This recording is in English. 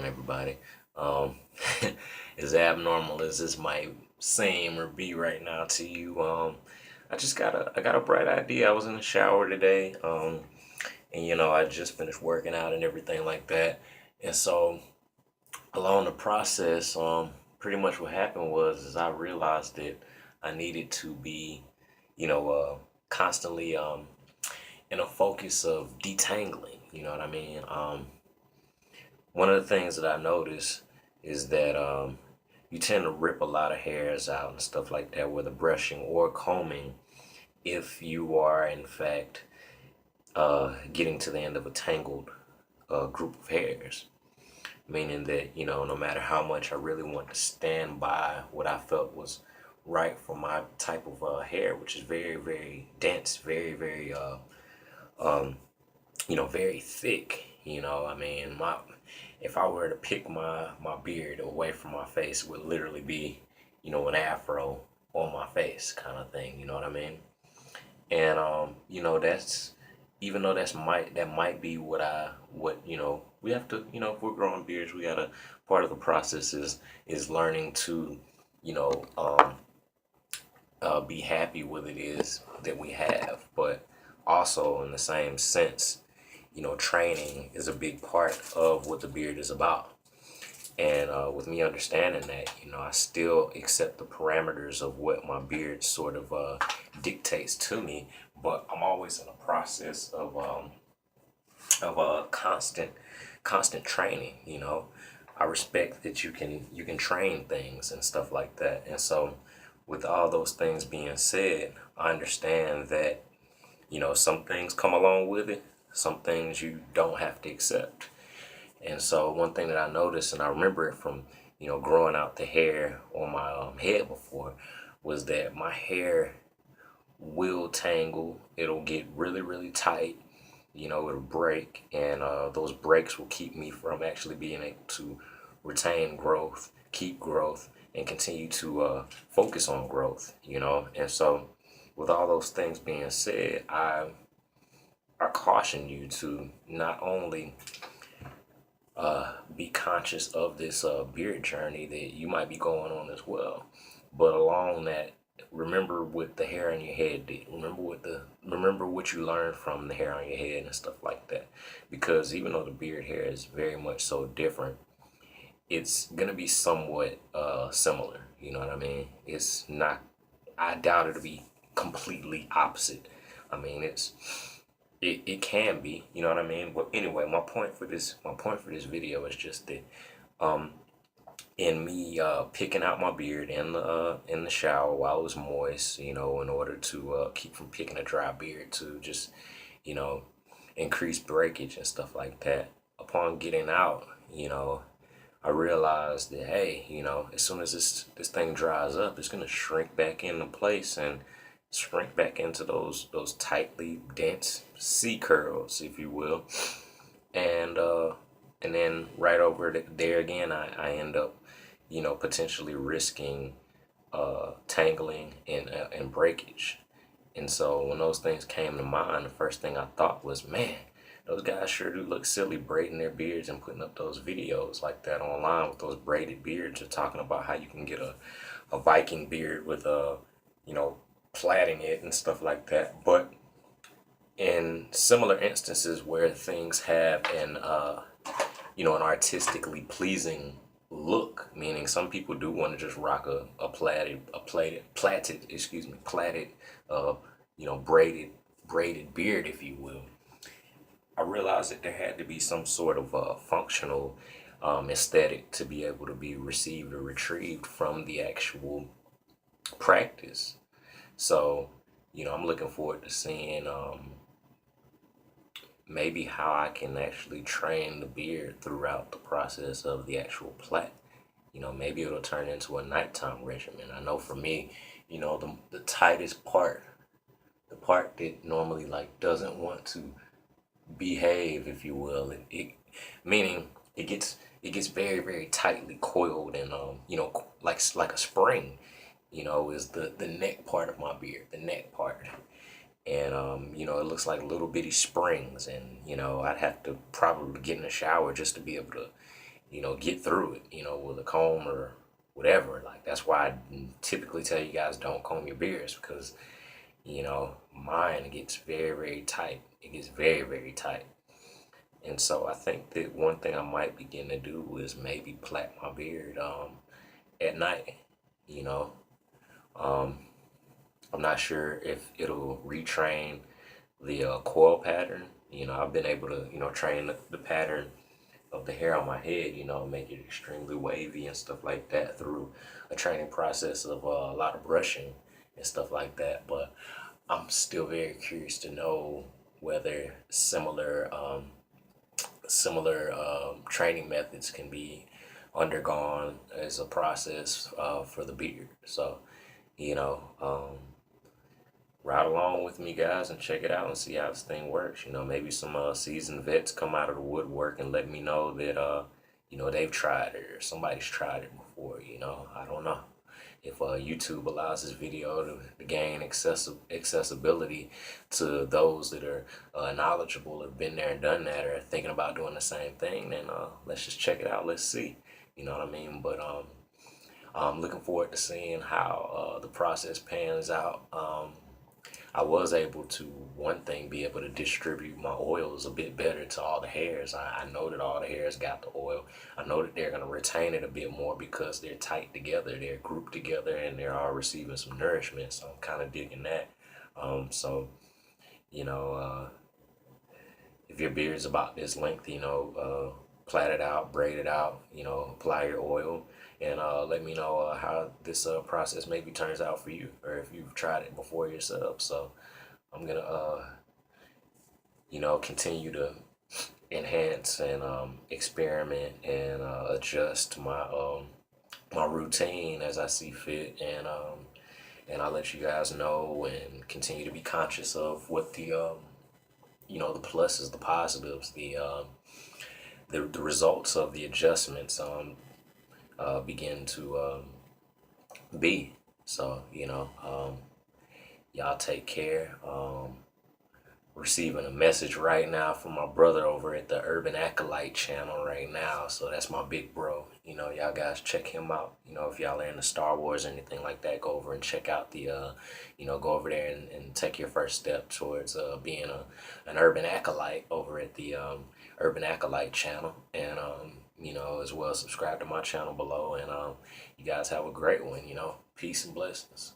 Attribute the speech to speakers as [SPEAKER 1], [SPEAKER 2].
[SPEAKER 1] everybody. Um, as abnormal as this might seem or be right now to you, I got a bright idea. I was in the shower today, and I just finished working out and everything like that. And so along the process, pretty much what happened was is I realized that I needed to be, constantly in a focus of detangling. You know what I mean? One of the things that I noticed is that you tend to rip a lot of hairs out and stuff like that, whether brushing or combing, if you are in fact getting to the end of a tangled group of hairs. Meaning that, no matter how much I really want to stand by what I felt was right for my type of hair, which is very, very dense, very, very, um, very thick. I mean, if I were to pick my beard away from my face, it would literally be, an afro on my face kind of thing. You know what I mean? And that's even though that might be what we have to, if we're growing beards, we gotta, part of the process is learning to, you know, um, be happy with it is that we have, but also in the same sense, training is a big part of what the beard is about. And with me understanding that, I still accept the parameters of what my beard sort of dictates to me, but I'm always in a process of constant training. I respect that you can train things and stuff like that. And so, with all those things being said, I understand that some things come along with it, some things you don't have to accept. And so one thing that I noticed, and I remember it from, growing out the hair on my head before, was that my hair will tangle. It'll get really, really tight. It'll break, and those breaks will keep me from actually being able to retain growth, keep growth, and continue to focus on growth. And so, with all those things being said, I caution you to not only be conscious of this beard journey that you might be going on as well. But along that, remember what the hair on your head did. Remember what you learned from the hair on your head and stuff like that. Because even though the beard hair is very much so different, it's gonna be somewhat similar. You know what I mean? It's not. I doubt it'll be completely opposite. I mean, it can be, you know what I mean? But anyway, my point for this video is just that um in me picking out my beard in the shower while it was moist, in order to keep from picking a dry beard to just, you know, increase breakage and stuff like that. Upon getting out, I realized that, hey, as soon as this thing dries up, it's gonna shrink back into place and shrink back into those tightly dense C curls, if you will. And then right over there again, I end up, potentially risking tangling and breakage. And so when those things came to mind, the first thing I thought was, man, those guys sure do look silly braiding their beards and putting up those videos like that online with those braided beards, or talking about how you can get a Viking beard with you know, plaiting it and stuff like that. But in similar instances where things have an artistically pleasing look, meaning some people do want to just rock a plaited, uh, braided beard, if you will. I realized that there had to be some sort of functional aesthetic to be able to be received or retrieved from the actual practice. So, I'm looking forward to seeing maybe how I can actually train the beard throughout the process of the actual plait. Maybe it'll turn into a nighttime regimen. I know for me, the tightest part, the part that normally like doesn't want to behave, if you will, meaning it gets very, very tightly coiled and like a spring, is the neck part of my beard, the neck part. And it looks like little bitty springs, and I'd have to probably get in the shower just to be able to get through it, with a comb or whatever. Like, that's why I typically tell you guys don't comb your beards, because, mine gets very, very tight. It gets very, very tight. And so I think that one thing I might begin to do is maybe plait my beard at night. You know, um, I'm not sure if it'll retrain the coil pattern. I've been able to train the pattern of the hair on my head. Make it extremely wavy and stuff like that through a training process of a lot of brushing and stuff like that. But I'm still very curious to know whether similar training methods can be undergone as a process for the beard. So, you know, um, ride along with me, guys, and check it out and see how this thing works. Maybe some seasoned vets come out of the woodwork and let me know that they've tried it or somebody's tried it before. I don't know. If YouTube allows this video to gain accessibility to those that are knowledgeable, have been there and done that, or thinking about doing the same thing, then let's just check it out. Let's see. You know what I mean? But I'm looking forward to seeing how the process pans out. I was able to, one thing, be able to distribute my oils a bit better to all the hairs. I know that all the hairs got the oil. I know that they're going to retain it a bit more because they're tight together, they're grouped together, and they're all receiving some nourishment. So I'm kind of digging that. So, you know, if your beard's about this length, plait it out, braid it out, apply your oil, and let me know how this process maybe turns out for you, or if you've tried it before yourself. So I'm gonna, continue to enhance and experiment and adjust my routine as I see fit, and I'll let you guys know and continue to be conscious of what the pluses, the positives, the results of the adjustments begin to be. So, y'all take care. Receiving a message right now from my brother over at the Urban Acolyte channel right now. So that's my big bro. Y'all guys check him out. If y'all are into Star Wars or anything like that, go over and check out go over there and take your first step towards being an Urban Acolyte over at the Urban Acolyte channel. And, as well, subscribe to my channel below. And you guys have a great one. Peace and blessings.